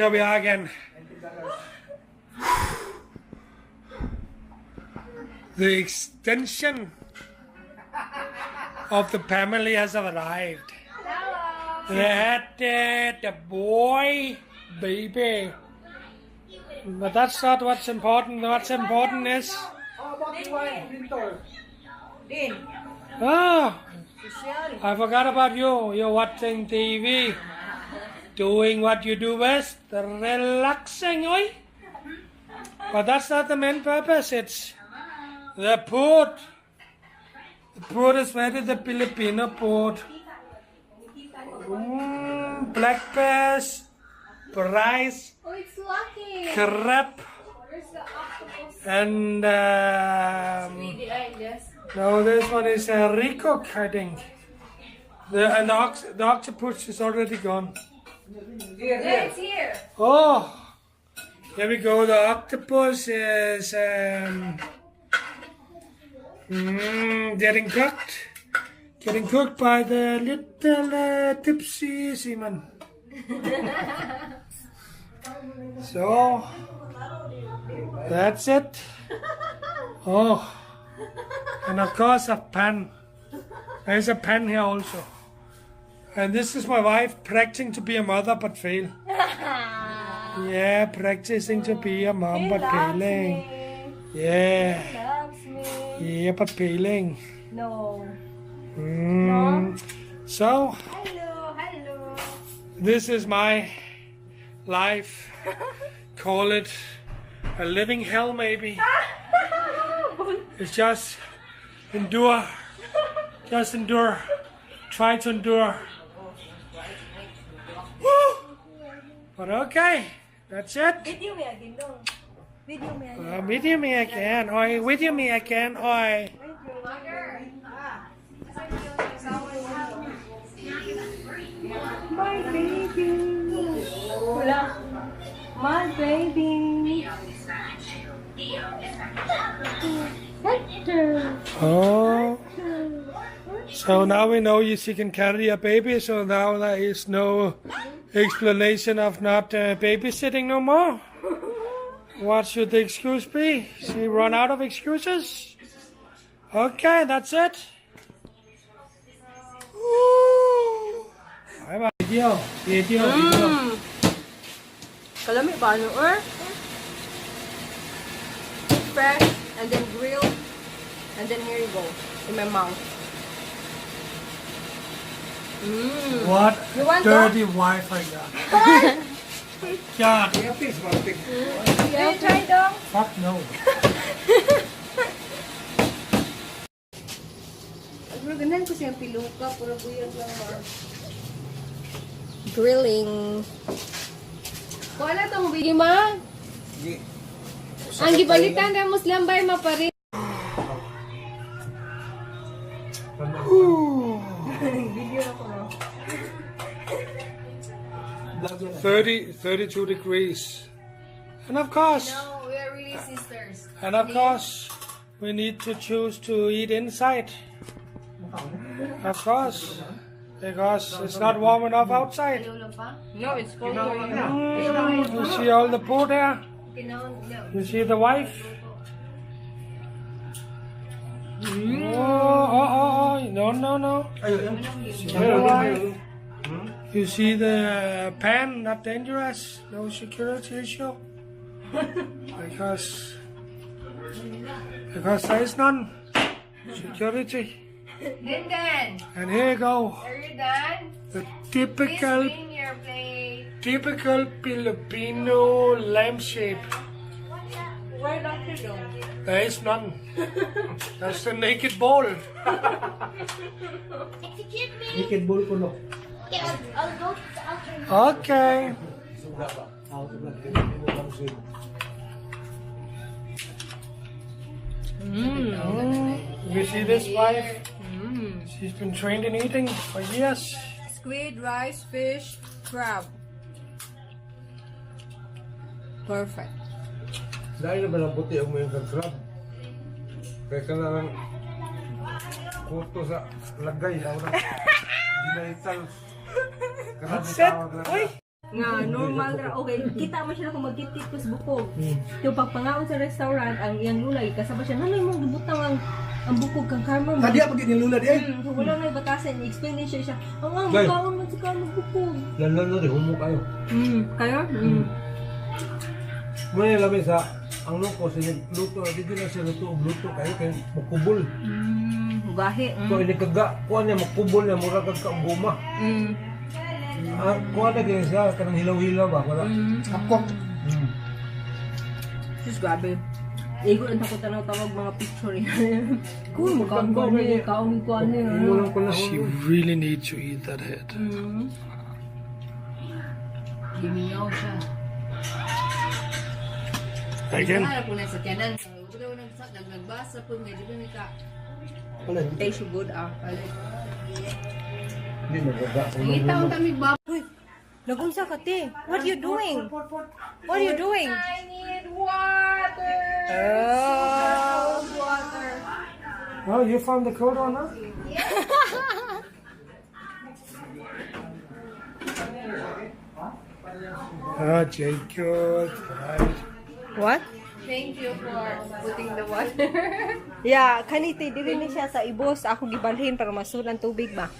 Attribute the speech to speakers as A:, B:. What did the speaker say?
A: here we are again. The extension of the family has arrived. That the boy, baby. But that's not what's important. What's important is... Oh, I forgot about you. You're watching TV. Doing what you do best. Relaxing, oi? But that's not the main purpose. It's the food. The food is ready, the Filipino food. Black bears, rice,
B: Oh, it's lucky.
A: crab,
B: Where's the octopus?
A: and
B: Sweetie, I guess.
A: no, this one is recook, I think. The octopus is already gone.
B: Yeah, it's here.
A: Oh, here we go. The octopus is getting cooked. Getting cooked by the little tipsy seaman. So, that's it. Oh, and of course a pan. There's a pan here also. And this is my wife practicing to be a mother but fail. Yeah, practicing to be a mom but failing. Yeah.
B: Loves me.
A: Yeah, but failing.
B: No.
A: So,
B: Hello.
A: this is my life. Call it a living hell, maybe. It's just endure. Just endure. Try to endure. Woo! But okay, that's it.
B: Video me again, no. Video me again.
A: Video me again. Oi, video me again. Oi.
B: My baby. Wala. My baby.
A: Oh. So now we know she can carry a baby, so now there is no explanation of not babysitting no more. What should the excuse be? She run out of excuses? Okay, that's it. Bye bye. Video.
B: Kalami ba ano, fresh, and then grilled, and then here you go, in my mouth.
A: What
B: You want
A: dirty wife I got. God.
B: Yeah, try dong.
A: Fuck no.
B: Pero ganahan ko siyang piluka, puro buyag lang ba. Grilling. Wala tong video ma? Ang gibalitan na Muslim bay maparin. Video na ko no.
A: 32 degrees. And of course,
B: No, we are really sisters.
A: we need to choose to eat inside. Of course, because it's not warm enough outside.
B: No, it's cold.
A: You see all the food there? You see the wife? Oh, no. See the wife? You see the pan, not dangerous, no security issue. Because there is none security.
B: Linden,
A: And here you go,
B: are you done?
A: the
B: Please bring your plate.
A: typical Filipino lamb shape.
B: Where Dr. Dong?
A: There is none. That's the naked bowl.
B: Execute me.
C: Naked bowl ko no.
B: Yeah, I'll go to the altar.
A: Okay. You see this wife? She's been trained in eating for years.
B: Squid, rice, fish, crab. Perfect.
C: Dahil na ba ng puti ang mayroong crab? Kaya ka lang kuto sa lagay. Hindi na ital.
A: That's it. Oi.
B: Nga normal ra okay kita man siya kung magkit-kit ko sa bukog. Yung pagpangaon sa restaurant ang iyang lulay kasama siya nanay mo gibutang ang bukog kang karma.
D: Tadi apa gini lula dia?
B: So wala na batasan explain siya. Ang
C: Guys.
B: kaon man sa kanang bukog.
C: Lalo na rin, humo kayo.
B: Kaya?
C: Muna lamin sa, ang luto, luto, dito na siya luto kayo, kayo magkubol.
B: Gahi.
C: So, inikaga, kuha niya, magkubol niya, mura kag guma. Kuha na kayo siya, kanang hilaw-hilaw ba? Wala.
D: Kapkok.
B: Sus, grabe. Igo lang takot na tawag mga picture yan. Kung magkaon ko ano kaon ko ano
C: Umulang ko na.
A: She really needs to eat that head.
B: Gimingaw siya.
A: Again.
B: Kaya po na sa kanan. Wala nagbasa po nga. Di ba may ka?
D: Wala.
B: Taste good
C: Hindi, nagaga.
B: Itaw tamig ba? Uy, nagunsa ka te. What are you doing? What are you doing? I need water. Oh, water.
A: Oh, you found the code on that? Ah, Jacob. Right.
B: What? Thank you for putting the water. Yeah, kaniti dili ni siya sa ibos ako gibalhin para masulan tubig ba.